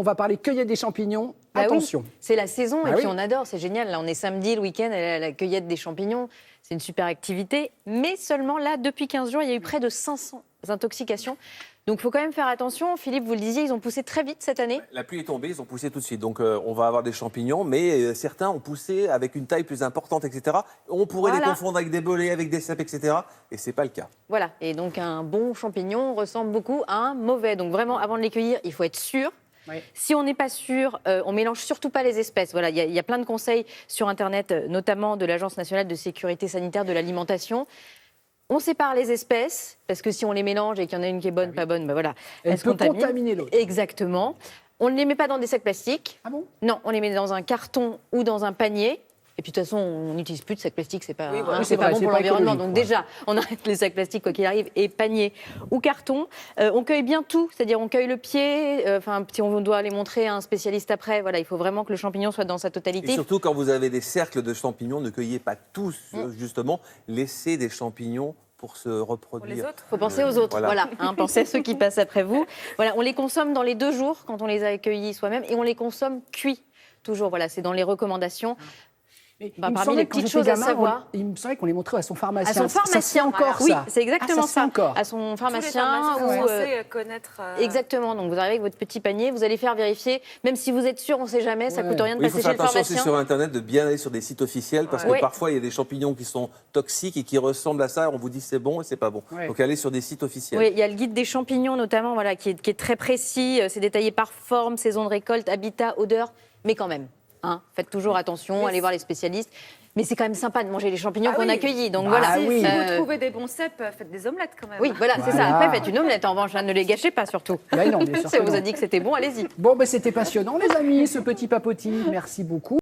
on va parler cueillette des champignons. Bah Attention. oui, c'est la saison et Bah puis oui. on adore, c'est génial. Là, on est samedi, le week-end, la cueillette des champignons, c'est une super activité. Mais seulement là, depuis 15 jours, il y a eu près de 500 intoxications. Donc il faut quand même faire attention. Philippe, vous le disiez, ils ont poussé très vite cette année. La pluie est tombée, ils ont poussé tout de suite. Donc on va avoir des champignons, mais certains ont poussé avec une taille plus importante, etc. On pourrait les confondre avec des bolets, avec des cèpes, etc. Et c'est pas le cas. Voilà, et donc un bon champignon ressemble beaucoup à un mauvais. Donc vraiment, avant de les cueillir, il faut être sûr. Oui. Si on n'est pas sûr, on mélange surtout pas les espèces. Voilà, il y a plein de conseils sur Internet, notamment de l'Agence nationale de sécurité sanitaire de l'alimentation. On sépare les espèces, parce que si on les mélange et qu'il y en a une qui est bonne, pas bonne, ben voilà, Elle se peut contamine. contaminer l'autre. Exactement. On ne les met pas dans des sacs plastiques. Ah bon? Non, on les met dans un carton ou dans un panier. Et puis de toute façon, on n'utilise plus de sacs plastiques, c'est pas, voilà. c'est C'est pas vrai, bon c'est pour pas l'environnement. écologique, Donc ouais. déjà, on arrête les sacs plastiques quoi qu'il arrive, et panier ou carton. On cueille bien tout, c'est-à-dire on cueille le pied. Enfin, si on doit les montrer à un spécialiste après, voilà, il faut vraiment que le champignon soit dans sa Et totalité. surtout, quand vous avez des cercles de champignons, ne cueillez pas tous, justement. Laissez des champignons pour se reproduire. Pour les autres. Il faut penser aux autres, voilà. Pensez à ceux qui passent après vous. Voilà, on les consomme dans les 2 jours quand on les a accueillis soi-même, et on les consomme cuits. Toujours, voilà, c'est dans les recommandations. Mais Bah, il me parmi semblait les que quand petites j'étais choses à gamin, savoir. il me semblait qu'on les montrait à son pharmacien. À son pharmacien, ça se fait encore, oui, ça. c'est exactement ça. Se fait ça. encore. À son Tous les pharmacien. pharmaciens sont ou, censés connaître. Exactement. Donc vous arrivez avec votre petit panier, vous allez faire vérifier. Même si vous êtes sûr, on ne sait jamais, ça Ouais. coûte rien de Oui, il faut passer faire chez le attention aussi pharmacien. sur Internet de bien aller sur des sites officiels parce que Ouais. parfois il y a des champignons qui sont toxiques et qui ressemblent à ça. Et on vous dit c'est bon et c'est pas bon. Ouais. Donc allez sur des sites officiels. Oui, il y a le guide des champignons notamment, voilà, qui est très précis. C'est détaillé par forme, saison de récolte, habitat, odeur, mais quand même. Faites toujours attention, allez voir les spécialistes. Mais c'est quand même sympa de manger les champignons qu'on a cueillis. Donc voilà. oui. Si vous trouvez des bons cèpes, faites des omelettes quand même. Oui, voilà, c'est ça. Voilà. Après, faites une omelette. En revanche, là, ne les gâchez pas surtout. Ben non, bien sûr Si on que vous a non. dit que c'était bon, allez-y. Bon, ben c'était passionnant, les amis, ce petit papotis. Merci beaucoup.